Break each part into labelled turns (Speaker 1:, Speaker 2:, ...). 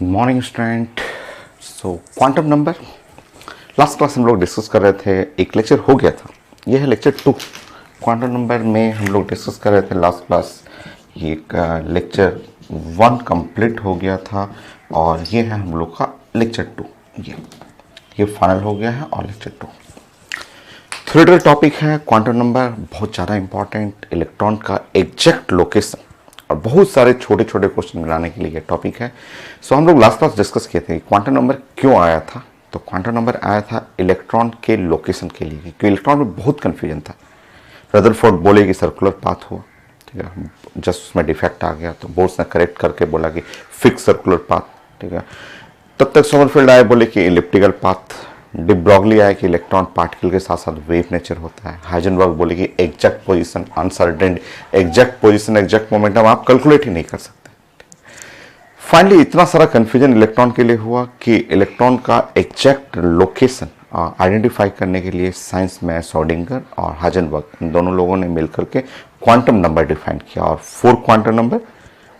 Speaker 1: Morning student. सो quantum number last class हम लोग discuss कर रहे थे, एक लेक्चर हो गया था, ये है लेक्चर 2। क्वांटम नंबर में हम लोग डिस्कस कर रहे थे लास्ट क्लास, ये लेक्चर 1 कंप्लीट हो गया था और ये है हम लोग का लेक्चर 2। ये फाइनल हो गया है और लेक्चर 2 थ्योरेटिकल टॉपिक है। क्वांटम नंबर बहुत ज़्यादा इंपॉर्टेंट, इलेक्ट्रॉन का एग्जैक्ट लोकेशन और बहुत सारे छोटे छोटे क्वेश्चन बनाने के लिए ये टॉपिक है। सो हम लोग लास्ट क्लास डिस्कस किए थे क्वांटम नंबर क्यों आया था। तो क्वांटम नंबर आया था इलेक्ट्रॉन के लोकेशन के लिए, क्योंकि इलेक्ट्रॉन में बहुत कन्फ्यूजन था। रदरफोर्ड बोले कि सर्कुलर पाथ हुआ, ठीक है, जस्ट उसमें डिफेक्ट आ गया तो बोर्स ने करेक्ट करके बोला कि फिक्स सर्कुलर पाथ, ठीक है। तब तक सोमरफेल्ड आए बोले कि इलिप्टिकल पाथ। डी ब्रॉगली आया कि इलेक्ट्रॉन पार्टिकल के साथ साथ वेव नेचर होता है। हाइजेनबर्ग बोले कि exact position uncertain, exact position exact momentum आप कैलकुलेट ही नहीं कर सकते। फाइनली इतना सारा कंफ्यूजन इलेक्ट्रॉन के लिए हुआ कि इलेक्ट्रॉन का एग्जैक्ट लोकेशन आइडेंटिफाई करने के लिए साइंस में श्रोडिंगर और हाइजेनबर्ग इन दोनों लोगों ने मिलकर के क्वांटम नंबर डिफाइन किया। और 4 क्वांटम नंबर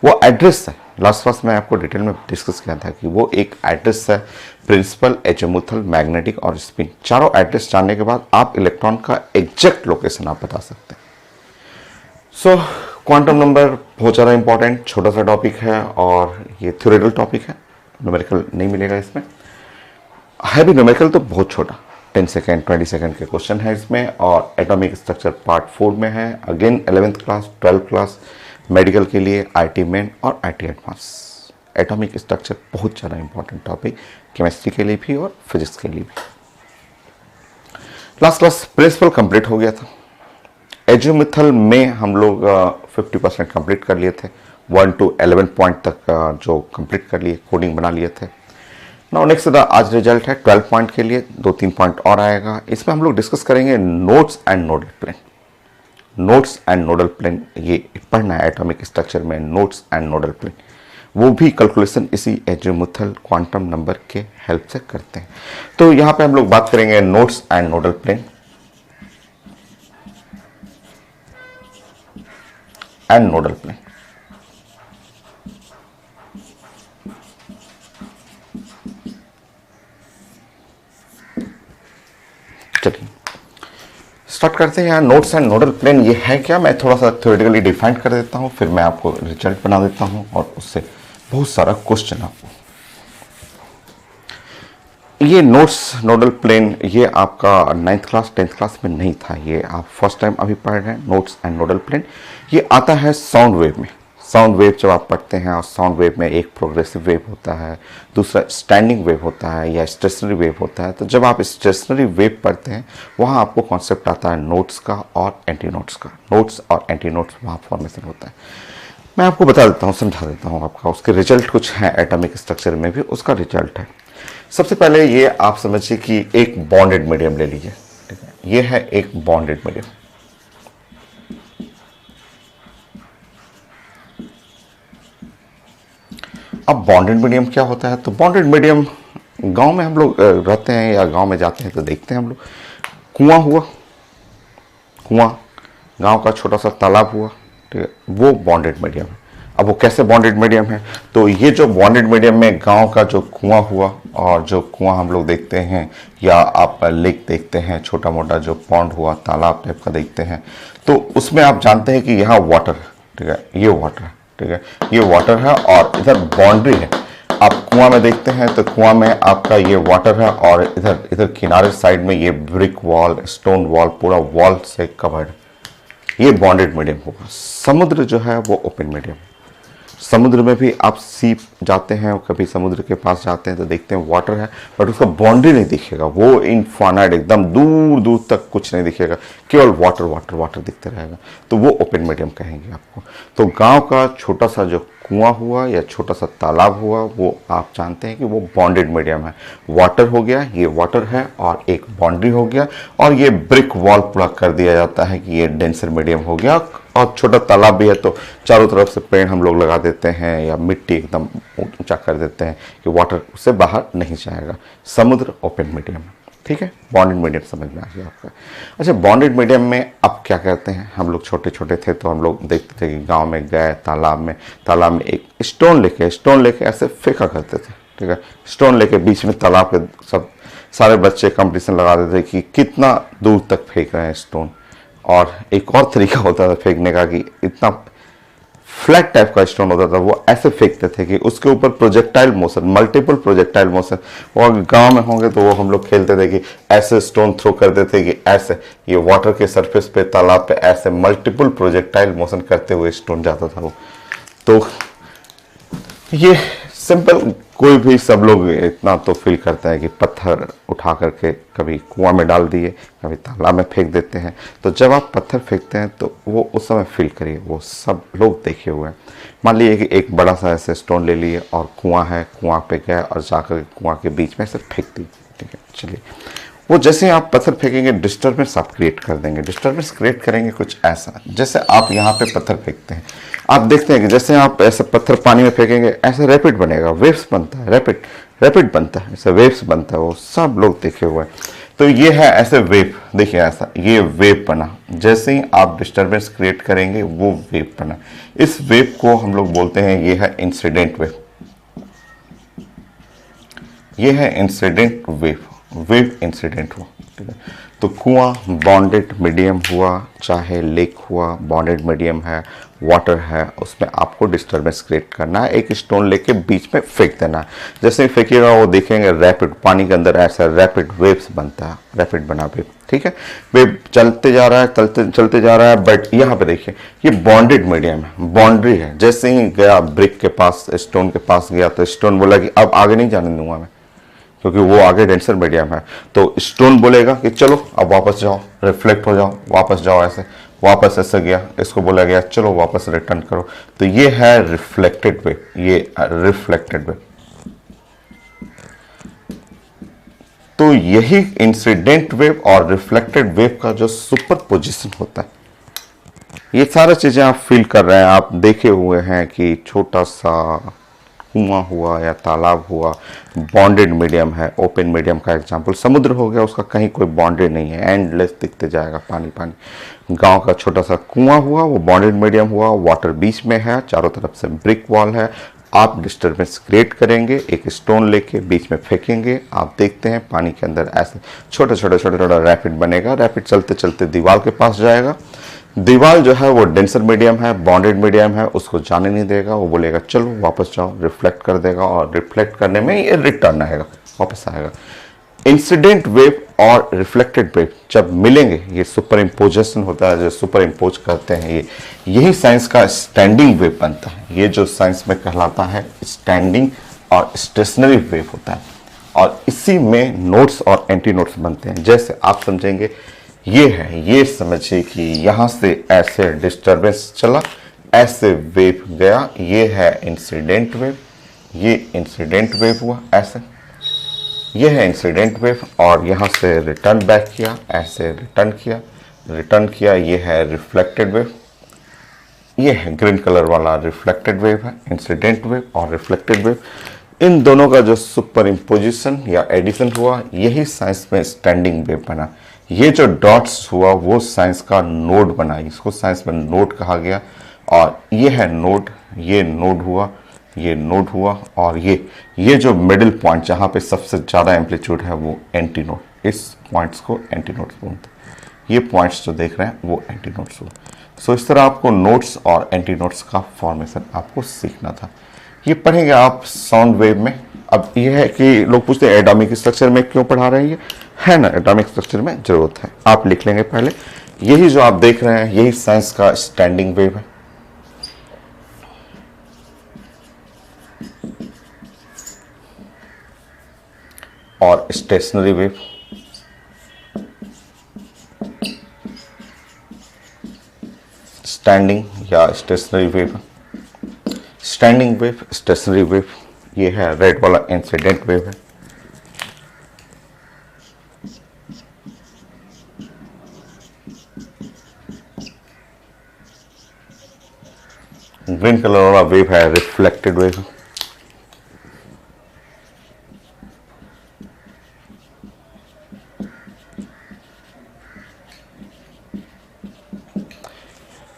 Speaker 1: वो एड्रेस है। लास्ट क्लास में आपको डिटेल में डिस्कस किया था कि वो एक एड्रेस है, प्रिंसिपल, एजेमुथल, मैग्नेटिक और स्पिन। चारों एड्रेस जानने के बाद आप इलेक्ट्रॉन का एग्जैक्ट लोकेशन आप बता सकते हैं। सो क्वांटम नंबर बहुत ज़्यादा इंपॉर्टेंट छोटा सा टॉपिक है और ये थ्योरेटिकल टॉपिक है, न्यूमेरिकल नहीं मिलेगा इसमें। है भी न्यूमेरिकल तो बहुत छोटा, 10 सेकेंड 20 सेकेंड के क्वेश्चन है इसमें। और एटॉमिक स्ट्रक्चर पार्ट 4 में है। Again 11th class 12th class medical के लिए आईटी मेन और आईटी एडवांस। एटॉमिक स्ट्रक्चर बहुत ज़्यादा इंपॉर्टेंट टॉपिक, केमिस्ट्री के लिए भी और फिजिक्स के लिए भी। लास्ट क्लास प्रिंसिपल कंप्लीट हो गया था। एजेमुथल में हम लोग 50% कंप्लीट कर लिए थे, 1 to 11 पॉइंट तक जो कंप्लीट कर लिए, कोडिंग बना लिए थे। नाउ नेक्स्ट आज रिजल्ट है 12 पॉइंट के लिए, 2-3 पॉइंट और आएगा। इसमें हम लोग डिस्कस करेंगे nodes and nodal plane. Nodes and nodal plane ये पढ़ना है एटॉमिक स्ट्रक्चर में, नोड्स एंड नोडल प्लेन। वो भी कैलकुलेशन इसी एजेमुथल क्वांटम नंबर के हेल्प से करते हैं। तो यहां पे हम लोग बात करेंगे nodes and nodal plane and nodal plane. चलिए स्टार्ट करते हैं। नोड्स एंड नोडल प्लेन ये है क्या, मैं थोड़ा सा थ्योरेटिकली डिफाइन कर देता हूँ, फिर मैं आपको रिजल्ट बना देता हूँ और उससे बहुत सारा क्वेश्चन आपको। ये नोड्स नोडल प्लेन ये आपका 9th क्लास 10th क्लास में नहीं था, ये आप फर्स्ट टाइम अभी पढ़ रहे हैं। नोड्स एंड नोडल प्लेन ये आता है साउंड वेव में। साउंड वेव जब आप पढ़ते हैं और साउंड वेव में एक प्रोग्रेसिव वेव होता है, दूसरा स्टैंडिंग वेव होता है या स्टेशनरी वेव होता है। तो जब आप स्टेशनरी वेव पढ़ते हैं वहाँ आपको कॉन्सेप्ट आता है नोड्स का और एंटी नोड्स का। नोड्स और एंटी नोड्स वहाँ फॉर्मेशन होता है। मैं आपको बता देता हूँ, समझा देता हूँ आपका। उसके रिजल्ट कुछ है एटॉमिक स्ट्रक्चर में भी उसका रिजल्ट है। सबसे पहले ये आप समझिए कि एक बॉन्डेड मीडियम ले लीजिए, ठीक है। ये है एक बॉन्डेड मीडियम। अब बॉन्डेड मीडियम क्या होता है, तो बॉन्डेड मीडियम गांव में हम लोग रहते हैं या गांव में जाते हैं तो देखते हैं हम लोग, कुआं हुआ, कुआं, गांव का छोटा सा तालाब हुआ, ठीक है, वो बॉन्डेड मीडियम है। अब वो कैसे बॉन्डेड मीडियम है, तो ये जो बॉन्डेड मीडियम में गांव का जो कुआं हुआ और जो कुआं हम लोग देखते हैं या आप लेक देखते हैं, छोटा मोटा जो पॉन्ड हुआ, तालाब टाइप का देखते हैं, तो उसमें आप जानते हैं कि यहाँ वाटर है, ठीक है, ये वाटर है, ठीक है, ये वाटर है और इधर बाउंड्री है। आप कुआं में देखते हैं तो कुआं में आपका ये वाटर है और इधर इधर किनारे साइड में ये ब्रिक वॉल, स्टोन वॉल, पूरा वॉल से कवर्ड। ये बॉन्डेड मीडियम होगा। समुद्र जो है वो ओपन मीडियम। समुद्र में भी आप सी जाते हैं, कभी समुद्र के पास जाते हैं तो देखते हैं वाटर है, बट उसका बाउंड्री नहीं दिखेगा, वो इनफाइनाइट एकदम दूर दूर तक कुछ नहीं दिखेगा, केवल वाटर वाटर वाटर दिखते रहेगा, तो वो ओपन मीडियम कहेंगे आपको। तो गांव का छोटा सा जो कुआं हुआ या छोटा सा तालाब हुआ वो आप जानते हैं कि वो बॉन्डेड मीडियम है। वाटर हो गया, ये वाटर है और एक बाउंड्री हो गया और ये ब्रिक वॉल पूरा कर दिया जाता है कि ये डेंसर मीडियम हो गया। और छोटा तालाब भी है तो चारों तरफ से पेड़ हम लोग लगा देते हैं या मिट्टी एकदम ऊंचा कर देते हैं कि वाटर उससे बाहर नहीं जाएगा। समुद्र ओपन मीडियम है, ठीक है, बॉन्डेड मीडियम समझ में आ गया आपका। अच्छा, बॉन्डेड मीडियम में अब क्या करते हैं, हम लोग छोटे छोटे थे तो हम लोग देखते थे कि गांव में गए तालाब में एक स्टोन लेके ऐसे फेंका करते थे। ठीक है, स्टोन लेके बीच में तालाब के सब सारे बच्चे कंपटीशन लगा देते थे कि कितना दूर तक फेंक रहे हैं स्टोन। और एक और तरीका होता था फेंकने का कि इतना फ्लैट टाइप का स्टोन होता था, वो ऐसे फेंकते थे कि उसके ऊपर projectile motion, multiple projectile motion. और गांव में होंगे तो वो हम लोग खेलते थे कि ऐसे स्टोन थ्रो करते थे कि ऐसे ये वाटर के सरफेस पे, तालाब पे ऐसे मल्टीपल प्रोजेक्टाइल मोशन करते हुए स्टोन जाता था वो। तो ये सिंपल, कोई भी सब लोग इतना तो फील करते हैं कि पत्थर उठा करके कभी कुआं में डाल दिए, कभी तालाब में फेंक देते हैं। तो जब आप पत्थर फेंकते हैं तो वो उस समय फील करिए, वो सब लोग देखे हुए हैं। मान लीजिए कि एक बड़ा सा ऐसे स्टोन ले लिए और कुआं है, कुआं पे गए और जाकर कुआं के बीच में ऐसे फेंक दी। ठीक है, चलिए, वो जैसे ही आप पत्थर फेंकेंगे डिस्टर्बेंस आप क्रिएट कर देंगे। डिस्टर्बेंस क्रिएट करेंगे कुछ ऐसा, जैसे आप यहाँ पे पत्थर फेंकते हैं, आप देखते हैं कि जैसे आप ऐसे पत्थर पानी में फेंकेंगे ऐसे रैपिड बनेगा, वेव्स बनता है, रैपिड बनता है, ऐसे वेव्स बनता है, वो सब लोग देखे हुए हैं। तो ये है ऐसे वेव, देखिए ऐसा ये वेव बना। जैसे ही आप डिस्टर्बेंस क्रिएट करेंगे वो वेव बना। इस वेव को हम लोग बोलते हैं, ये है इंसिडेंट वेव, ये है इंसिडेंट वेव, वेव इंसिडेंट हुआ। ठीक है, तो कुआं बॉन्डेड मीडियम हुआ, चाहे लेक हुआ, बॉन्डेड मीडियम है, वाटर है, उसमें आपको डिस्टर्बेंस क्रिएट करना है। एक स्टोन लेके बीच में फेंक देना है, जैसे ही फेंकिएगा वो देखेंगे रैपिड, पानी के अंदर ऐसा रैपिड वेव्स बनता है, रैपिड बना वेव। ठीक है, वेव चलते जा रहा है, चलते जा रहा है, बट यहाँ पे देखिए ये बॉन्डेड मीडियम है, बाउंड्री है। जैसे ही गया ब्रिक के पास, स्टोन के पास गया तो स्टोन बोला कि अब आगे नहीं जाने दूंगा मैं, क्योंकि वो आगे डेंसर मीडियम है। तो स्टोन बोलेगा कि चलो अब वापस जाओ, रिफ्लेक्ट हो जाओ, वापस जाओ, ऐसे वापस ऐसे गया, इसको बोला गया चलो वापस रिटर्न करो। तो ये है रिफ्लेक्टेड वेव, ये रिफ्लेक्टेड वेव। तो यही इंसिडेंट वेव और रिफ्लेक्टेड वेव का जो सुपर पोजिशन होता है, ये सारा चीजें आप फील कर रहे हैं, आप देखे हुए हैं कि छोटा सा कुआं हुआ या तालाब हुआ, बॉन्डेड मीडियम है। ओपन मीडियम का एग्जांपल समुद्र हो गया, उसका कहीं कोई बाउंड्री नहीं है, एंडलेस दिखते जाएगा पानी पानी। गांव का छोटा सा कुआं हुआ, वो बॉन्डेड मीडियम हुआ, वाटर बीच में है, चारों तरफ से ब्रिक वॉल है। आप डिस्टर्बेंस क्रिएट करेंगे, एक स्टोन लेके बीच में फेंकेंगे, आप देखते हैं पानी के अंदर ऐसे छोटा छोटा रैपिड बनेगा, रैपिड चलते चलते दीवार के पास जाएगा। दीवार जो है वो डेंसर मीडियम है, बॉन्डेड मीडियम है, उसको जाने नहीं देगा, वो बोलेगा चलो वापस जाओ, रिफ्लेक्ट कर देगा, और रिफ्लेक्ट करने में ये रिटर्न आएगा, वापस आएगा। इंसिडेंट वेव और रिफ्लेक्टेड वेव जब मिलेंगे, ये सुपर इम्पोजिशन होता है, जो सुपर इम्पोज करते हैं, ये यही साइंस का स्टैंडिंग वेव बनता है। ये जो साइंस में कहलाता है स्टैंडिंग और स्टेशनरी वेव होता है, और इसी में नोट्स और एंटी नोट्स बनते हैं। जैसे आप समझेंगे, ये है, ये समझिए कि यहां से ऐसे डिस्टर्बेंस चला, ऐसे वेव गया, ये है इंसिडेंट वेव, ये इंसिडेंट वेव हुआ ऐसे, ये है इंसिडेंट वेव, और यहां से रिटर्न बैक किया, ऐसे रिटर्न किया, ये है रिफ्लेक्टेड वेव। ये है ग्रीन कलर वाला रिफ्लेक्टेड वेव है, इंसिडेंट वेव और रिफ्लेक्टेड वेव। इन दोनों का जो सुपर इम्पोजिशन या एडिशन हुआ, यही साइंस में स्टैंडिंग वेव बना। ये जो डॉट्स हुआ वो साइंस का नोड बना, इसको साइंस में नोड कहा गया। और ये है नोड, ये नोड हुआ, ये नोड हुआ, और ये जो मिडिल पॉइंट जहाँ पे सबसे ज़्यादा एम्पलीट्यूड है वो एंटी नोड। इस पॉइंट्स को एंटी नोड्स बोलते हैं। ये पॉइंट्स जो देख रहे हैं वो एंटी नोड्स हुआ। सो इस तरह आपको नोड्स और एंटी नोड्स का फॉर्मेशन आपको सीखना था। ये पढ़ेंगे आप साउंड वेव में। अब ये है कि लोग पूछते हैं एटॉमिक स्ट्रक्चर में क्यों पढ़ा रहे हैं, ये है ना, एटॉमिक स्ट्रक्चर में जरूरत है, आप लिख लेंगे पहले। यही जो आप देख रहे हैं यही साइंस का स्टैंडिंग वेव है। और स्टेशनरी वेव, स्टैंडिंग या stationary wave, standing wave, stationary wave. ये है रेड वाला इंसिडेंट वेव है। ग्रीन कलर वाला वेव है reflected wave.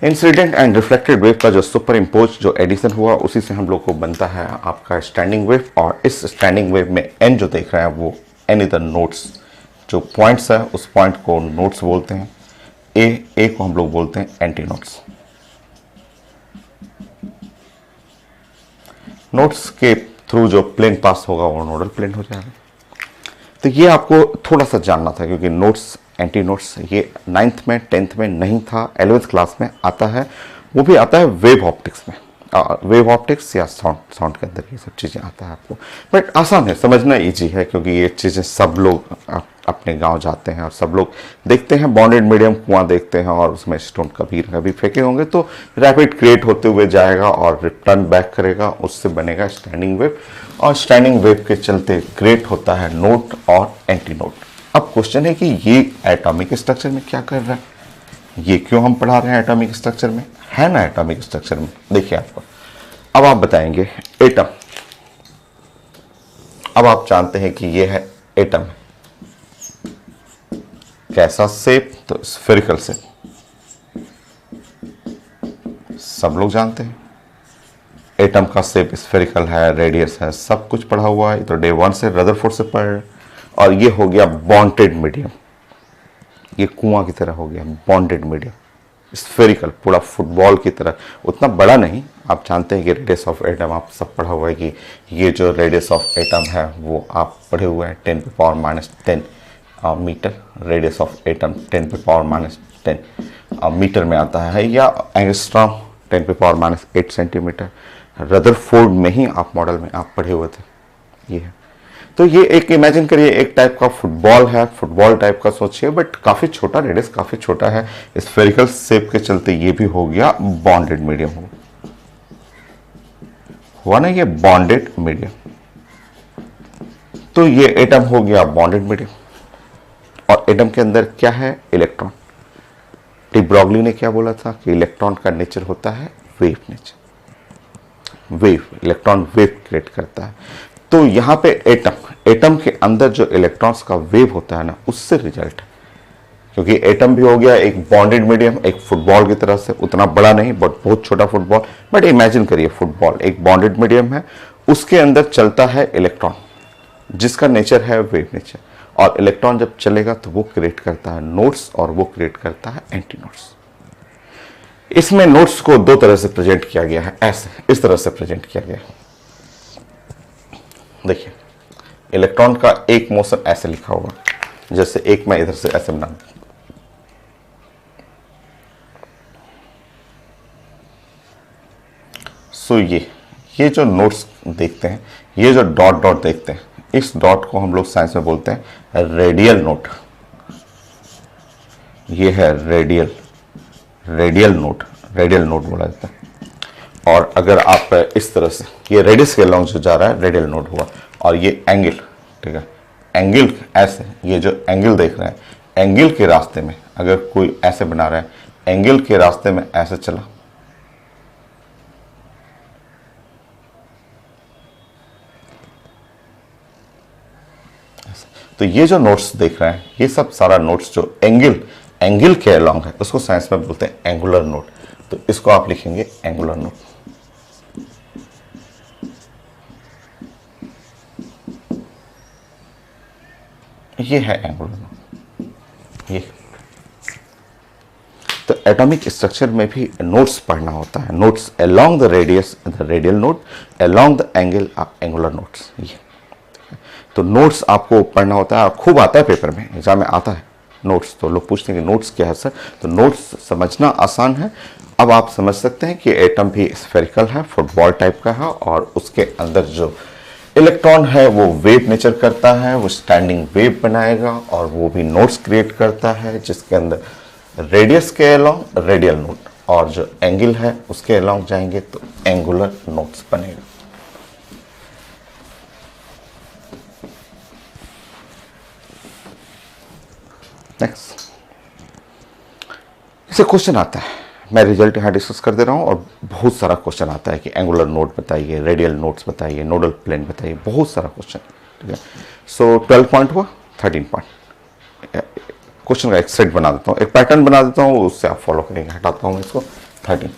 Speaker 1: Incident and reflected wave का जो सुपर इम्पोज जो एडिशन हुआ उसी से हम लोग को बनता है आपका स्टैंडिंग वेव। और इस स्टैंडिंग वेव में एन जो देख रहे हैं वो एन इधर नोट्स, जो पॉइंट्स है उस पॉइंट को नोट्स बोलते हैं। ए को हम लोग बोलते हैं एंटी नोट्स। नोट्स के थ्रू जो प्लेन पास होगा वो नोडल प्लेन हो जाएगा। तो ये आपको थोड़ा सा जानना था क्योंकि नोट्स एंटी नोट्स ये 9th में 10th में नहीं था, 11th क्लास में आता है। वो भी आता है वेव ऑप्टिक्स में, वेव ऑप्टिक्स या साउंड के अंदर ये सब चीज़ें आता है आपको। बट आसान है, समझना इजी है क्योंकि ये चीज़ें सब लोग अपने गांव जाते हैं और सब लोग देखते हैं। बॉन्डेड मीडियम कुआं देखते हैं और उसमें स्टोन कभी कभी फेंके होंगे तो रैपिड क्रिएट होते हुए जाएगा और रिटर्न बैक करेगा, उससे बनेगा स्टैंडिंग वेव। और स्टैंडिंग वेव के चलते क्रिएट होता है नोट और एंटी नोट। अब क्वेश्चन है कि ये एटॉमिक स्ट्रक्चर में क्या कर रहा है, ये क्यों हम पढ़ा रहे हैं एटॉमिक स्ट्रक्चर में, है ना एटॉमिक स्ट्रक्चर में। देखिए आपको अब आप बताएंगे एटम। अब आप जानते हैं कि ये है एटम, कैसा शेप, तो स्फेरिकल शेप, सब लोग जानते हैं एटम का शेप स्फेरिकल है, रेडियस है, सब कुछ पढ़ा हुआ है। तो डे 1 से रदरफोर्ड से पढ़ रहे। और ये हो गया बॉन्डेड मीडियम, ये कुआं की तरह हो गया बॉन्डेड मीडियम, स्फेरिकल, पूरा फुटबॉल की तरह, उतना बड़ा नहीं। आप जानते हैं कि रेडियस ऑफ एटम आप सब पढ़ा हुआ है कि ये जो रेडियस ऑफ एटम है वो आप पढ़े हुए हैं 10⁻⁻10 metre. Radius of atom 10⁻⁻10 metre में आता है, या एंगस्ट्रॉम 10⁻⁸ सेंटीमीटर। रदरफोर्ड में ही आप मॉडल में आप पढ़े हुए थे ये है। तो ये एक इमेजिन करिए एक टाइप का फुटबॉल है, फुटबॉल टाइप का सोचिए, बट काफी छोटा, रेडियस काफी छोटा है। स्फेरिकल शेप के चलते ये भी हो गया बॉन्डेड मीडियम हुआ ना, ये बॉन्डेड मीडियम। तो ये एटम हो गया बॉन्डेड मीडियम। और एटम के अंदर क्या है, इलेक्ट्रॉन। डी ब्रॉगली ने क्या बोला था कि इलेक्ट्रॉन का नेचर होता है wave nature, wave, electron wave create करता है। तो यहां पे एटम के अंदर जो इलेक्ट्रॉन्स का वेव होता है ना, उससे रिजल्ट है। क्योंकि एटम भी हो गया एक बॉन्डेड मीडियम, एक फुटबॉल की तरह से, उतना बड़ा नहीं बट बहुत छोटा फुटबॉल। बट इमेजिन करिए फुटबॉल एक बॉन्डेड मीडियम है, उसके अंदर चलता है इलेक्ट्रॉन जिसका नेचर है वेव नेचर। और इलेक्ट्रॉन जब चलेगा तो वो क्रिएट करता है नोट्स और वो क्रिएट करता है एंटी नोट्स। इसमें नोट्स को दो तरह से प्रेजेंट किया गया है, ऐसे इस तरह से प्रेजेंट किया गया है। देखिए इलेक्ट्रॉन का एक मोशन ऐसे लिखा हुआ, जैसे एक मैं इधर से ऐसे बना, सो ये जो नोट्स देखते हैं, ये जो डॉट डॉट देखते हैं, इस डॉट को हम लोग साइंस में बोलते हैं रेडियल नोट। ये है रेडियल नोट बोला जाता है। और अगर आप इस तरह से, ये रेडियस के अलॉन्ग जो जा रहा है रेडियल नोट हुआ। और ये एंगल, ठीक है, एंगल ऐसे, ये जो एंगल देख रहे हैं, एंगल के रास्ते में अगर कोई ऐसे बना रहा है, एंगल के रास्ते में ऐसे चला, तो ये जो नोट्स देख रहे हैं, ये सब सारा नोट्स जो एंगल के अलॉन्ग है, उसको साइंस में बोलते हैं एंगुलर नोट। तो इसको आप लिखेंगे एंगुलर नोट। ये है एंगुलर नोट। ये तो एटॉमिक स्ट्रक्चर में भी नोट्स पढ़ना होता है। Notes along the radius, the radial note, along the angle, angular notes. ये तो नोट्स आपको पढ़ना होता है, खूब आता है पेपर में, एग्जाम में आता है नोट्स। तो लोग पूछते हैं कि नोट्स क्या है सर, तो नोट्स समझना आसान है। अब आप समझ सकते हैं कि एटम भी स्फेरिकल है, फुटबॉल टाइप का है, और उसके अंदर जो इलेक्ट्रॉन है वो वेव नेचर करता है, वो स्टैंडिंग वेव बनाएगा और वो भी नोट्स क्रिएट करता है, जिसके अंदर रेडियस के अलॉन्ग रेडियल नोट, और जो एंगल है उसके अलॉन्ग जाएंगे तो एंगुलर नोट्स बनेगा। नेक्स्ट, इसे क्वेश्चन आता है, मैं रिजल्ट यहाँ डिस्कस कर दे रहा हूँ, और बहुत सारा क्वेश्चन आता है कि एंगुलर नोट बताइए, रेडियल नोट्स बताइए, नोडल प्लेन बताइए, बहुत सारा क्वेश्चन, ठीक है। सो 12 पॉइंट हुआ, 13 पॉइंट क्वेश्चन का एक सेट बना देता हूँ, एक पैटर्न बना देता हूँ, उससे आप फॉलो करेंगे। हटाता हूँ इसको, 13।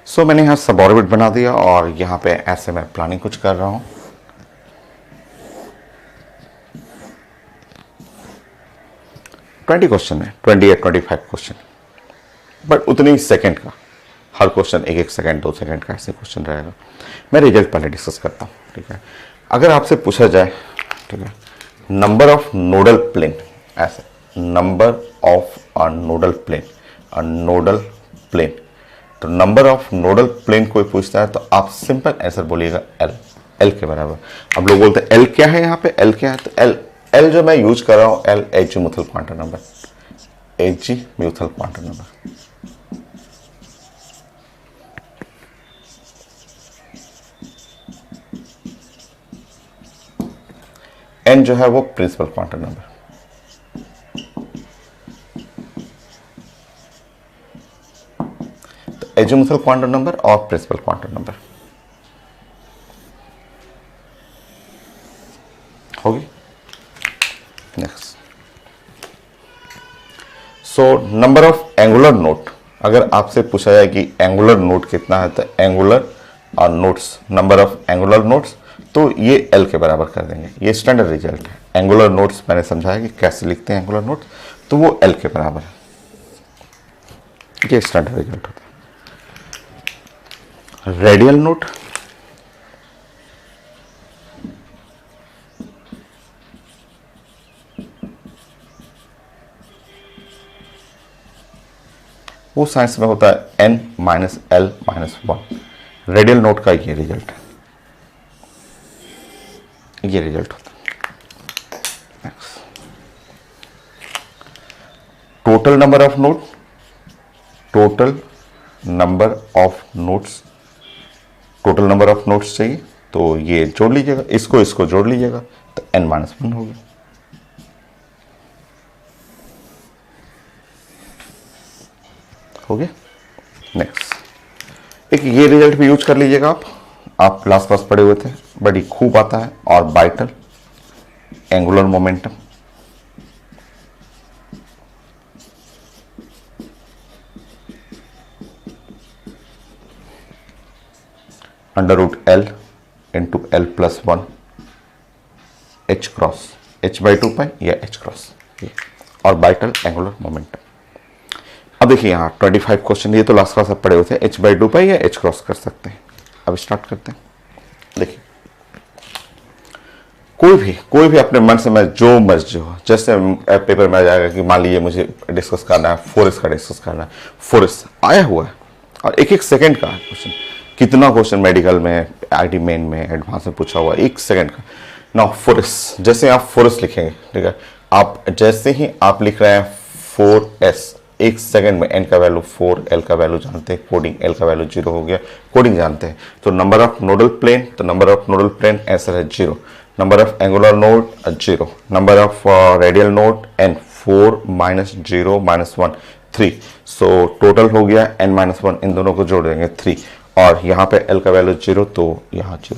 Speaker 1: सो मैंने यहाँ सब ऑर्बिट बना दिया और यहाँ पे ऐसे मैं प्लानिंग कुछ कर रहा हूँ। ट्वेंटी क्वेश्चन है, 20 या 25 क्वेश्चन, बट उतनी ही सेकंड का, हर क्वेश्चन 1-1 सेकंड 2 सेकंड का ऐसे क्वेश्चन रहेगा। मैं रिजल्ट पहले डिस्कस करता हूँ, ठीक है। अगर आपसे पूछा जाए, ठीक है, नंबर ऑफ नोडल प्लेन, ऐसे number of a nodal plane, a nodal plane, तो नंबर ऑफ नोडल प्लेन कोई पूछता है तो आप सिंपल आंसर बोलिएगा एल, एल के बराबर। अब लोग बोलते हैं एल क्या है, यहाँ पे एल क्या है, तो एल, एल जो मैं यूज कर रहा हूँ, l azimuthal quantum number, azimuthal quantum number. N जो है वो principal quantum number. Azimuthal quantum number और प्रिंसिपल क्वांटम नंबर होगी। Next, so number of angular node, अगर आपसे पूछा जाए कि एंगुलर नोट कितना है, तो एंगुलर और notes, number of angular notes, तो ये एल के बराबर कर देंगे। ये स्टैंडर्ड रिजल्ट है। एंगुलर नोट्स मैंने समझाया कि कैसे लिखते हैं एंगुलर नोट्स, तो वो एल के बराबर है। ये स्टैंडर्ड रिजल्ट होता है। रेडियल नोट, वो साइंस में होता है n minus L minus 1। Radial note का ये रिजल्ट है, ये रिजल्ट होता है। Total number of note, total number of notes, total number of notes चाहिए तो ये जोड़ लीजिएगा, इसको इसको जोड़ लीजिएगा तो n माइनस 1 होगी। हो गया। नेक्स्ट, एक ये रिजल्ट भी यूज कर लीजिएगा आप लास्ट क्लास पढ़े हुए थे, बड़ी खूब आता है, और orbital angular momentum, under root l into l plus 1 h cross h by 2 pi या एच क्रॉस, और बाइटल एंगुलर मोमेंटम। अब देखिए यहाँ 25 क्वेश्चन, ये तो लास्ट क्लास आप पढ़े हुए थे, एच बाई 2 पाई या एच क्रॉस कर सकते हैं। अब स्टार्ट करते हैं। देखिए, कोई भी अपने मन से मैं जो मर्जी हो, जैसे पेपर में आ जाएगा कि मान लीजिए मुझे डिस्कस करना है फोर्स का, डिस्कस करना है फोर्स आया हुआ है, और 1-1 सेकंड का क्वेश्चन, कितना क्वेश्चन मेडिकल में, आईटी मेन में, एडवांस में पूछा हुआ 1 सेकंड का। ना फोर्स, जैसे आप फोर्स लिखेंगे, ठीक है, आप जैसे ही आप लिख रहे हैं 4s, 1 सेकंड में n का वैल्यू 4, l का वैल्यू जानते हैं, कोडिंग l का वैल्यू 0 हो गया, कोडिंग जानते हैं। तो नंबर ऑफ नोडल प्लेन, तो number of nodal plane answer है 0, number of angular node 0, number of radial node n, 4 minus 0 minus 1 3, so total हो गया n माइनस 1, इन दोनों को जोड़ देंगे 3, और यहाँ पे l का वैल्यू 0, तो यहाँ 0।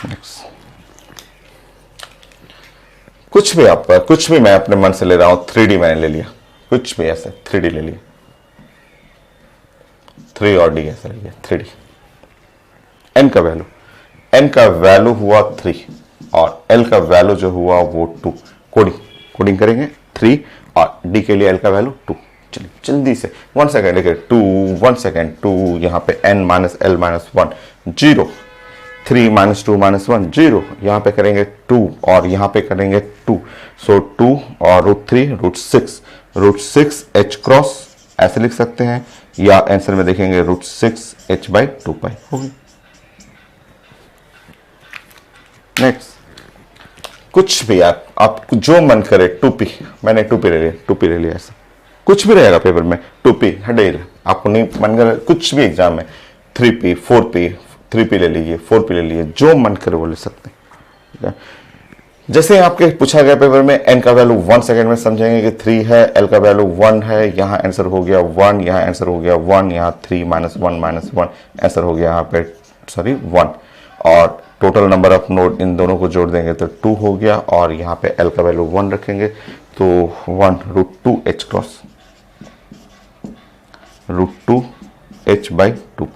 Speaker 1: नेक्स्ट, कुछ भी आपका, कुछ भी मैं अपने मन से ले रहा हूं, 3D मैंने ले लिया, कुछ भी ऐसे 3D ले लिया, 3 और D ऐसे ले लिया, 3D। n का वैल्यू हुआ 3 और l का वैल्यू जो हुआ वो 2, कोडिंग करेंगे 3 और D के लिए l का वैल्यू 2। चलिए जल्दी से 1 सेकेंड देखिए, 2 1 सेकेंड 2, यहाँ पे n minus l minus 1 0, 3 minus 2 minus 1 0, यहाँ पे करेंगे 2 और यहाँ पे करेंगे 2, सो 2 और रूट 6 h क्रॉस ऐसे लिख सकते हैं, या आंसर में देखेंगे रूट 6 h बाई 2 पाई होगी। नेक्स्ट, कुछ भी आप जो मन करे 2p, मैंने 2p ले लिया, 2p ले लिया, ऐसा कुछ भी रहेगा पेपर में, 2p हटेगा, आपको नहीं मन करे कुछ भी एग्जाम में 3p 4p 3p ले लीजिए, 4p ले लीजिए, जो मन करे वो ले सकते हैं, ठीक है। जैसे आपके पूछा गया पेपर में n का वैल्यू 1 सेकंड में समझेंगे कि 3 है, l का वैल्यू 1 है, यहाँ आंसर हो गया 1, यहाँ आंसर हो गया 1, यहाँ 3 -1 आंसर हो गया यहाँ पे 1, और total number of node in दोनों को जोड़ देंगे तो 2 हो गया, और यहाँ पे l का वैल्यू 1 रखेंगे तो 1√2h क्रॉस √2h/2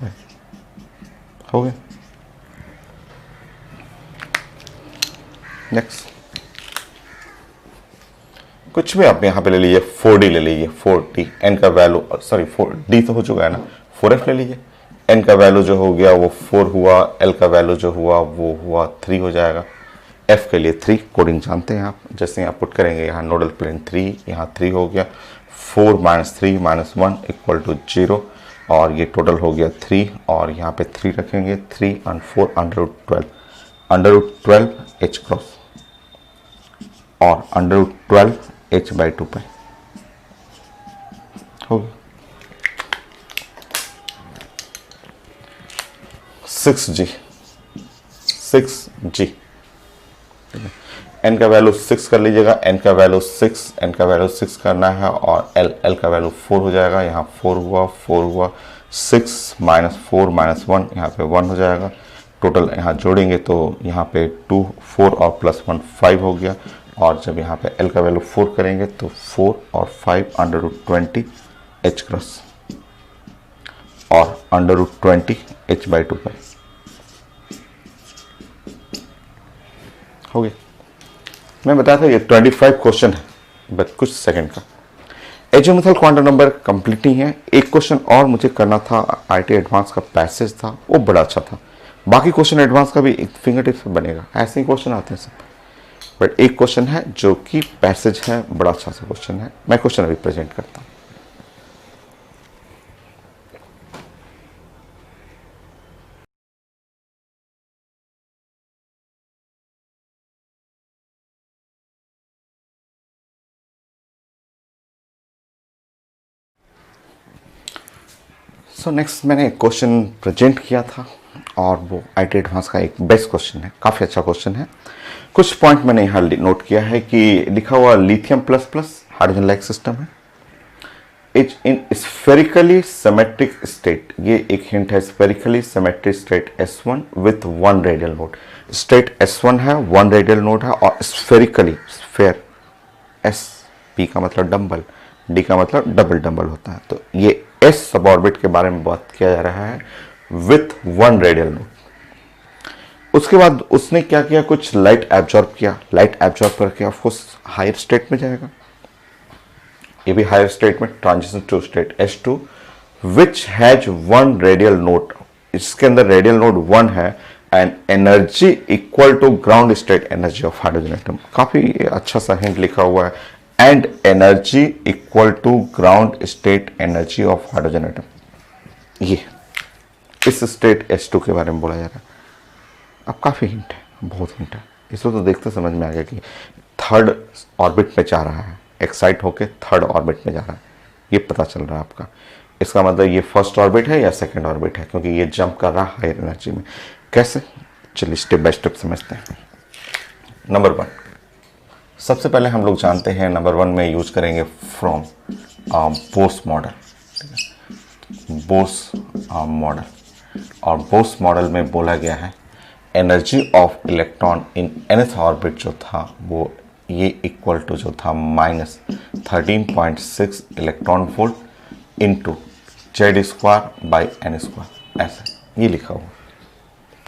Speaker 1: हो गया। नेक्स्ट कुछ भी आप यहाँ पे ले लीजिए, 4d ले लीजिए, 4d, n का वैल्यू, सॉरी 4d तो हो चुका है ना, 4f ले लीजिए, n का वैल्यू जो हो गया वो 4 हुआ, l का वैल्यू जो हुआ वो हुआ 3 हो जाएगा, f के लिए 3, कोडिंग जानते हैं आप, जैसे आप पुट करेंगे यहाँ नोडल प्लेन 3, यहाँ 3 हो गया, 4 - 3 - 1 = 0, और ये टोटल हो गया 3, और यहाँ पे 3 रखेंगे, 3 और 4 √12 h क्रॉस और √12 h/2 पे हो गया। 6g n का वैल्यू 6 कर लीजिएगा, n का वैल्यू 6 करना है, और l का वैल्यू 4 हो जाएगा, यहाँ 4 हुआ 6 - 4 - 1 यहाँ पे 1 हो जाएगा, टोटल यहाँ जोड़ेंगे तो यहाँ पे 2 4 और +1 5 हो गया, और जब यहाँ पे l का वैल्यू 4 करेंगे तो 4 और 5 √20 h क्रॉस और √20 h/2 पे हो गया। मैं बताया था ये 25 क्वेश्चन है, बस कुछ सेकंड का। एजीमुथल क्वांटम नंबर कंप्लीट नहीं है, एक क्वेश्चन और मुझे करना था, आईटी एडवांस का पैसेज था, वो बड़ा अच्छा था, बाकी क्वेश्चन एडवांस का भी एक फिंगर टिप्स बनेगा, ऐसे ही क्वेश्चन आते हैं सब, बट एक क्वेश्चन है जो कि पैसेज है, बड़ा अच्छा सा क्वेश्चन है, मैं क्वेश्चन अभी प्रेजेंट करता हूँ। सो नेक्स्ट मैंने एक क्वेश्चन प्रेजेंट किया था, और वो आईटी एडवांस का एक बेस्ट क्वेश्चन है, काफ़ी अच्छा क्वेश्चन है। कुछ पॉइंट मैंने यहाँ नोट किया है कि लिखा हुआ लिथियम ++ हाइड्रोजन लाइक सिस्टम है, is in spherically symmetric state, ये एक हिंट है, spherically symmetric state S1 with 1 radial node, state S1 है, 1 रेडियल नोड है, और स्फेरिकली, स्फेयर S, P का मतलब डम्बल, D का मतलब डबल डम्बल होता है, तो ये S सब ऑर्बिट के बारे में बात किया जा रहा है विथ 1 रेडियल नोड। उसके बाद उसने क्या किया, कुछ लाइट एब्जॉर्ब किया, लाइट एब्जॉर्ब करके ऑफकोर्स हायर स्टेट में जाएगा, ये भी हायर स्टेट में, transition to state S2 which has 1 radial node, इसके अंदर रेडियल नोड 1 है, and energy equal to ground state energy of hydrogen atom, काफी अच्छा सा हिंट लिखा हुआ है, and energy equal to ground state energy of hydrogen atom, ये इस स्टेट S2 के बारे में बोला जा रहा है। अब काफी हिंट है, बहुत हिंट है, इसको तो देखते समझ में आ गया कि थर्ड ऑर्बिट में जा रहा है, एक्साइट होके थर्ड ऑर्बिट में जा रहा है, ये पता चल रहा है आपका, इसका मतलब ये फर्स्ट ऑर्बिट है या सेकंड ऑर्बिट है, क्योंकि ये जंप कर रहा है हायर एनर्जी में। कैसे, चलिए स्टेप बाय स्टेप समझते हैं। नंबर 1, सबसे पहले हम लोग जानते हैं नंबर 1 में यूज करेंगे from Bohr's model, Bohr's model, और बोर्स मॉडल में बोला गया है energy of electron in nth orbit जो था वो ये इक्वल टू जो था -13.6 electron volt into Z² / n², ऐसा ये लिखा हुआ,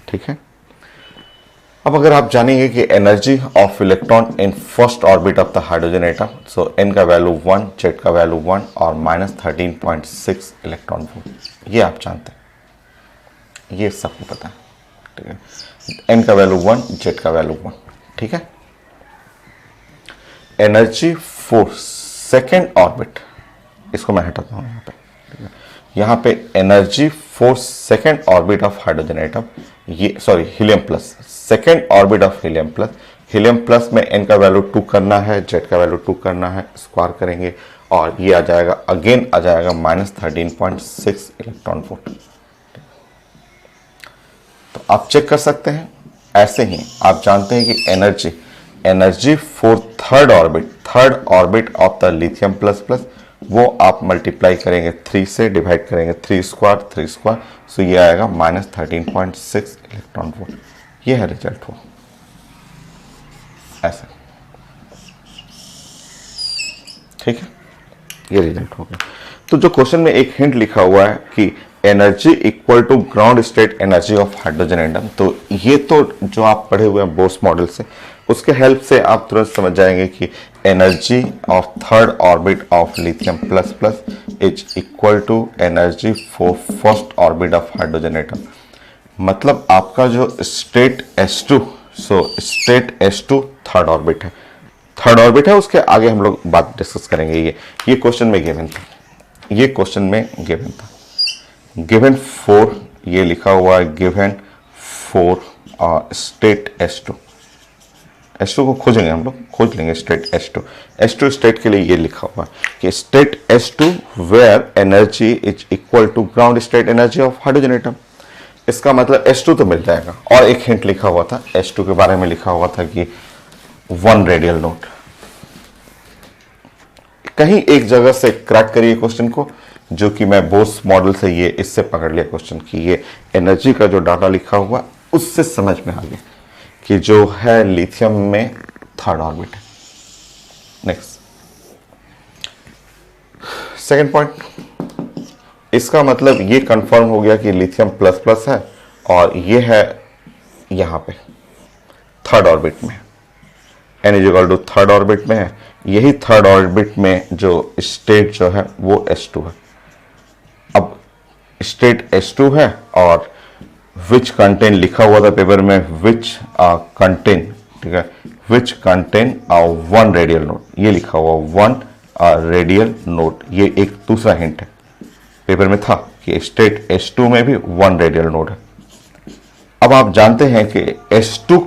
Speaker 1: ठीक है। अब अगर आप जानेंगे कि energy of electron in first orbit of the hydrogen atom, so n का वैल्यू 1, Z का वैल्यू 1 और -13.6 इलेक्ट्रॉन वोल्ट, ये आप जानते हैं, ये सबको पता है, ठीक है। n का वैल्यू 1, Z का वैल्यू 1, ठीक है। एनर्जी फॉर सेकेंड ऑर्बिट, इसको मैं हटाता हूँ यहाँ पे, ठीक है। यहाँ पे energy for second orbit of hydrogen atom, ये sorry helium plus, second orbit of helium plus, helium plus में n का वैल्यू 2 करना है, Z का वैल्यू 2 करना है, स्क्वायर करेंगे और ये आ जाएगा, अगेन आ जाएगा -13.6 इलेक्ट्रॉन वोल्ट। तो आप चेक कर सकते हैं। ऐसे ही आप जानते हैं कि energy for third orbit of the lithium plus plus, वो आप मल्टीप्लाई करेंगे 3 से, डिवाइड करेंगे 3 स्क्वायर, सो ये आएगा -13.6 इलेक्ट्रॉन वोल्ट। ये है रिजल्ट वो ऐसा, ठीक है, ये रिजल्ट हो गया। तो जो क्वेश्चन में एक हिंट लिखा हुआ है कि energy equal to ground state energy of hydrogen atom, तो ये तो जो आप पढ़े हुए हैं बोस मॉडल से, उसके हेल्प से आप तुरंत समझ जाएंगे कि energy of third orbit of lithium plus plus is equal to energy for first orbit of hydrogen atom. मतलब आपका जो state S2, so state S2 third orbit है, उसके आगे हम लोग बात डिस्कस करेंगे। ये क्वेश्चन में गिवन था, गिवन 4, ये लिखा हुआ है गिवन 4 स्टेट S2 को खोजेंगे, हम लोग खोज लेंगे स्टेट S2 स्टेट के लिए ये लिखा हुआ है कि state S2 where energy is equal to ground state energy of hydrogen atom. इसका मतलब S2 तो मिल जाएगा। और एक हिंट लिखा हुआ था S2 के बारे में, लिखा हुआ था कि 1 रेडियल नोट। कहीं एक जगह से क्रैक करिए क्वेश्चन को, जो कि मैं बोस मॉडल से ये इससे पकड़ लिया क्वेश्चन की ये एनर्जी का जो डाटा लिखा हुआ उससे समझ में आ गया कि जो है लिथियम में थर्ड ऑर्बिट है। नेक्स्ट सेकंड पॉइंट, इसका मतलब ये कंफर्म हो गया कि लिथियम प्लस प्लस है और ये है यहां पे थर्ड ऑर्बिट में, n equal to third orbit में है। यही थर्ड ऑर्बिट में जो स्टेट जो है वो S2 है। अब स्टेट S2 है और विच कंटेन लिखा हुआ था पेपर में, विच कंटेन, ठीक है, विच कंटेन 1 रेडियल नोट, ये लिखा हुआ 1 रेडियल नोट। ये एक दूसरा हिंट है, पेपर में था कि स्टेट S2 में भी 1 रेडियल नोट है। अब आप जानते हैं कि S2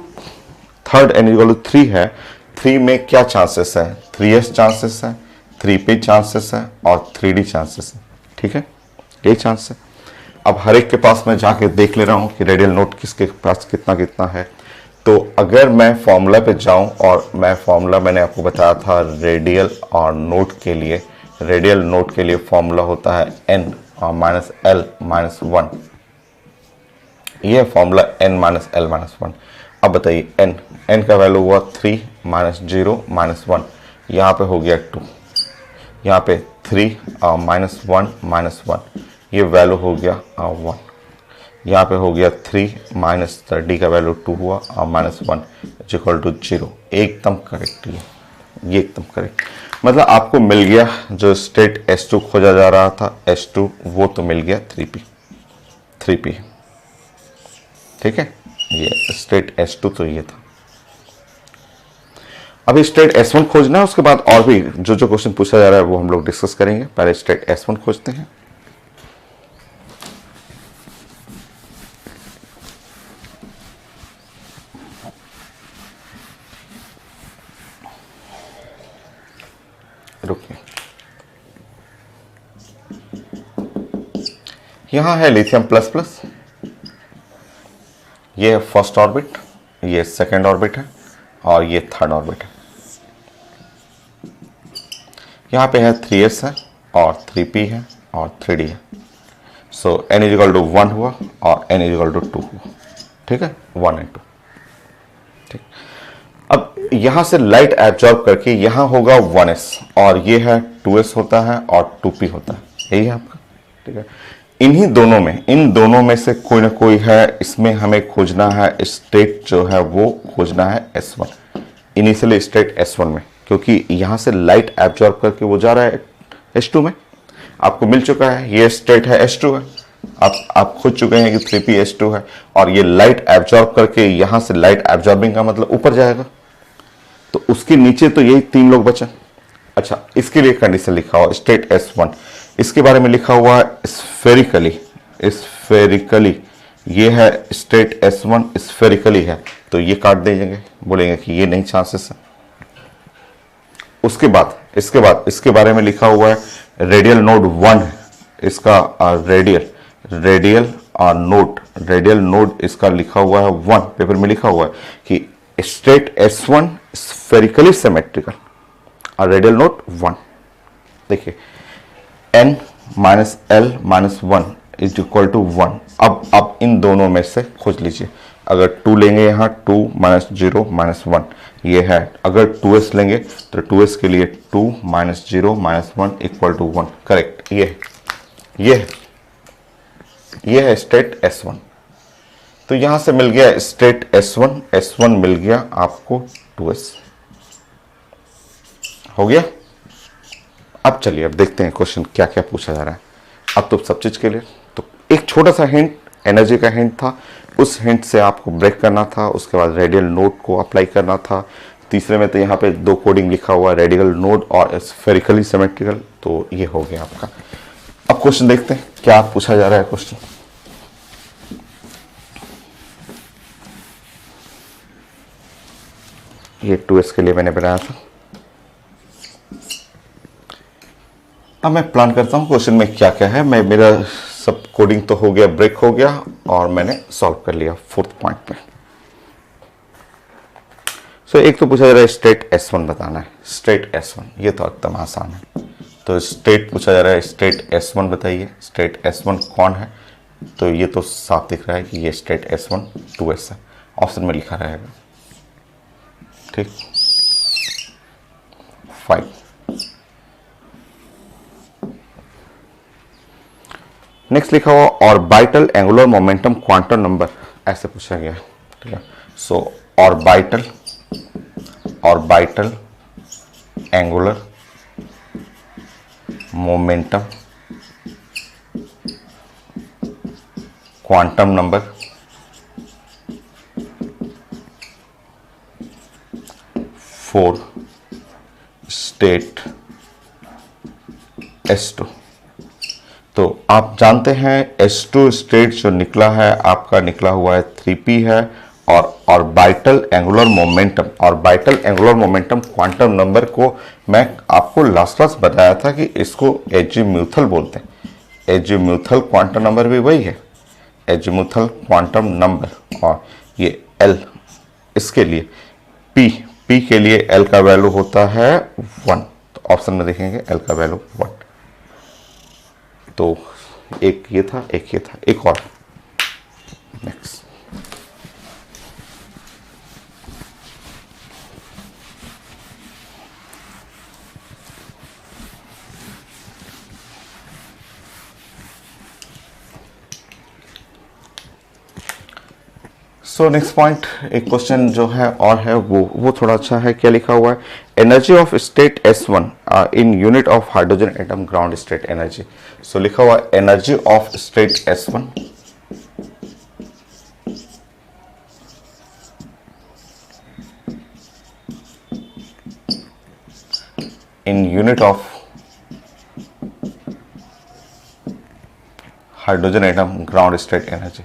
Speaker 1: third n equal to 3 है, 3 में क्या चांसेस है, 3s चांसेस है, 3p चांसेस है और 3d चांसेस है, ठीक है, ये चांस है। अब हर एक के पास मैं जाके देख ले रहा हूं कि रेडियल नोट किसके पास कितना कितना है। तो अगर मैं फॉर्मूला पे जाऊं, और मैं फॉर्मूला मैंने आपको बताया था रेडियल और नोट के लिए, रेडियल नोट के लिए फॉर्मूला होता है n माइनस l माइनस 1, ये formula n minus l minus 1। अब बताइए n का वैल्यू हुआ 3 माइनस 0 माइनस 1, यहाँ पे हो गया 2, यहाँ पे 3 माइनस 1 माइनस 1, ये वैल्यू हो गया 1, यहाँ पे हो गया 3 माइनस d का वैल्यू 2 हुआ माइनस 1 इक्वल टू 0। एकदम करेक्ट, ये एकदम करेक्ट। मतलब आपको मिल गया जो स्टेट S2 खोजा जा रहा था S2, वो तो मिल गया 3p, ठीक है, ये स्टेट S2 तो ये था। अभी स्टेट S1 खोजना है, उसके बाद और भी जो जो क्वेश्चन पूछा जा रहा है वो हम लोग डिस्कस करेंगे। पहले स्टेट S1 खोजते हैं। रुकिए, यहां है लिथियम प्लस प्लस, ये फर्स्ट ऑर्बिट, ये सेकंड ऑर्बिट है और ये थर्ड ऑर्बिट है। यहाँ पे है 3s है और 3p है और 3d है। सो n इक्वल टू 1 हुआ और n इक्वल टू 2 हुआ, ठीक है, 1 और 2, ठीक। अब यहाँ से लाइट एब्जॉर्ब करके यहाँ होगा 1s और ये है 2s होता है और 2p होता है, यही है आपका, ठीक है। इन दोनों में से कोई ना कोई है, इसमें हमें खोजना है स्टेट जो है वो खोजना है S1, इनिशियल स्टेट S1 में, क्योंकि यहाँ से लाइट एब्जॉर्ब करके वो जा रहा है S2 में। आपको मिल चुका है, ये स्टेट है S2 है, आप खोज चुके हैं कि 3p S2 है, और ये लाइट एब्जॉर्ब करके यहाँ से लाइट एब्जॉर्बिंग का मतलब ऊपर जाएगा, तो उसके नीचे तो यही 3 लोग बचे। अच्छा, इसके लिए कंडीशन लिखा हुआ स्टेट S1, इसके बारे में लिखा हुआ है स्फेरिकली ये है स्टेट S1 स्फेरिकली है, तो ये काट देंगे, बोलेंगे कि ये नहीं चांसेस है। उसके बाद इसके बारे में लिखा हुआ है रेडियल नोड 1 है इसका, रेडियल नोड इसका लिखा हुआ है 1, पेपर में लिखा हुआ है कि स्टेट S1 स्फेरिकली सिमेट्रिकल और रेडियल नोड 1। देखिए n minus L minus 1 is equal to 1। अब आप इन दोनों में से खोज लीजिए। अगर 2 लेंगे यहाँ 2 माइनस 0 माइनस 1 ये है। अगर 2s लेंगे तो 2s के लिए 2 minus 0 minus 1 equal to 1। Correct, ये है स्टेट S1। तो यहां से मिल गया स्टेट S1 मिल गया आपको 2s हो गया। अब चलिए अब देखते हैं क्वेश्चन क्या क्या पूछा जा रहा है। अब तो सब चीज के लिए तो एक छोटा सा हिंट, एनर्जी का हिंट था, उस हिंट से आपको ब्रेक करना था। उसके बाद रेडियल नोड को अप्लाई करना था। तीसरे में तो यहाँ पे 2 कोडिंग लिखा हुआ है, रेडियल नोड और स्फेरिकली सिमेट्रिकल, तो ये हो गया आपका। अब क्वेश्चन देखते हैं क्या पूछा जा रहा है क्वेश्चन। ये 2s के लिए मैंने बनाया था। अब मैं प्लान करता हूं क्वेश्चन में क्या क्या है। मेरा सब कोडिंग तो हो गया, ब्रेक हो गया और मैंने सॉल्व कर लिया 4th पॉइंट में। सो एक तो पूछा जा रहा है स्टेट S1 बताना है। स्टेट S1 ये तो एकदम आसान है। तो स्टेट पूछा जा रहा है, स्टेट S1 बताइए। स्टेट S1 कौन है? तो ये तो साफ दिख रहा है कि ये स्टेट S1 2s है, ऑप्शन में लिखा रहेगा। ठीक, 5। नेक्स्ट लिखा हुआ orbital angular momentum quantum number, ऐसे पूछा गया। ठीक है, so orbital angular momentum quantum number for state S2। तो आप जानते हैं S2 स्टेट जो निकला है आपका, निकला हुआ है 3p है। और orbital angular momentum quantum number को मैं आपको लास्ट क्लास बताया था कि इसको एजीम्यूथल बोलते हैं। एजीम्यूथल क्वांटम नंबर भी वही है, एजीम्यूथल क्वांटम नंबर। और ये L, इसके लिए P के लिए L का वैल्यू होता है 1। तो ऑप्शन में देखेंगे L का वैल्यू 1। तो एक ये था, एक और। नेक्स्ट सो नेक्स्ट पॉइंट, एक क्वेश्चन जो है और है वो थोड़ा अच्छा है। क्या लिखा हुआ है? Energy of state S1 in unit of hydrogen atom ground state energy. So लिखा हुआ है energy of state S1 in unit of hydrogen atom ground state energy.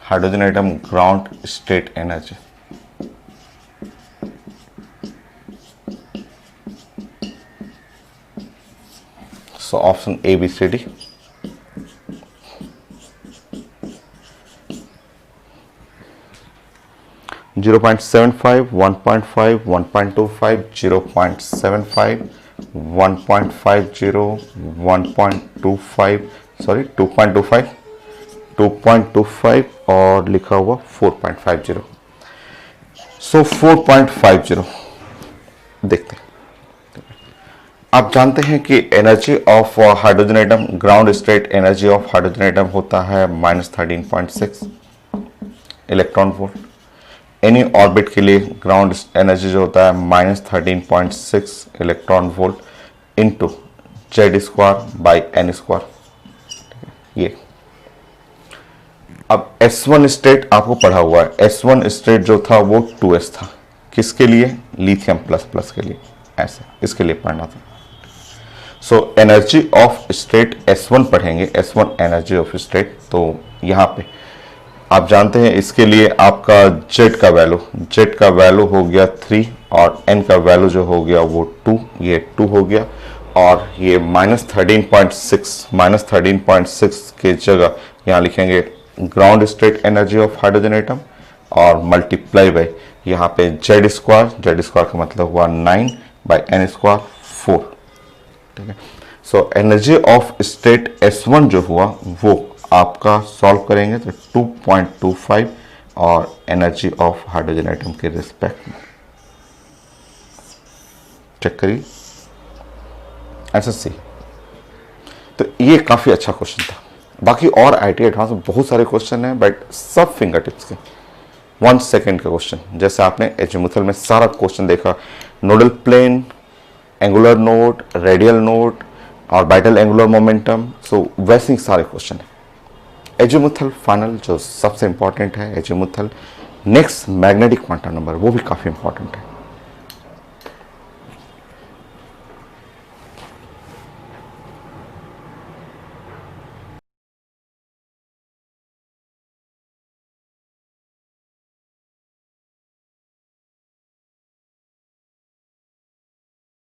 Speaker 1: Hydrogen atom ground state energy. So option A, B, C, D। Zero 0.75, 1.5, 1.25, 0.75, 1.50, 1.25, sorry 2.25, 2.25 और लिखा हुआ 4.50। सो 4.50 देखते हैं। आप जानते हैं कि energy of hydrogen atom, ground state energy of hydrogen atom होता है -13.6 इलेक्ट्रॉन वोल्ट। एनी ऑर्बिट के लिए ग्राउंड एनर्जी जो होता है -13.6 इलेक्ट्रॉन वोल्ट इंटू Z²/n²। ये अब S1 स्टेट आपको पढ़ा हुआ है। S1 स्टेट जो था वो 2s था। किसके लिए? लिथियम प्लस के लिए, ऐसे इसके लिए पढ़ना था। So energy of state S1 पढ़ेंगे, S1 एनर्जी ऑफ स्टेट। तो यहाँ पे आप जानते हैं इसके लिए आपका Z का वैल्यू हो गया 3 और N का वैल्यू जो हो गया वो 2, ये 2 हो गया। और ये -13.6 के जगह यहाँ लिखेंगे ground state energy of hydrogen atom और मल्टीप्लाई बाई यहाँ पे Z स्क्वायर का मतलब हुआ 9 बाई N स्क्वायर 4। ठीक है, so energy of state S1 जो हुआ वो आपका सॉल्व करेंगे तो 2.25 और एनर्जी ऑफ हाइड्रोजन एटम के रिस्पेक्ट में चेक करिए आंसर सी। तो ये काफी अच्छा क्वेश्चन था। बाकी और आईटी एडवांस में बहुत सारे क्वेश्चन हैं बट सब फिंगर टिप्स के 1 सेकेंड का क्वेश्चन। जैसे आपने एजीमुथल में सारा क्वेश्चन देखा, nodal plane, angular node, radial node और वाइटल एंगुलर मोमेंटम, सो वैसे ही सारे क्वेश्चन हैं। एजीमुथल फाइनल जो सबसे इंपॉर्टेंट है, azimuthal next magnetic quantum number, वो भी काफी इंपॉर्टेंट है।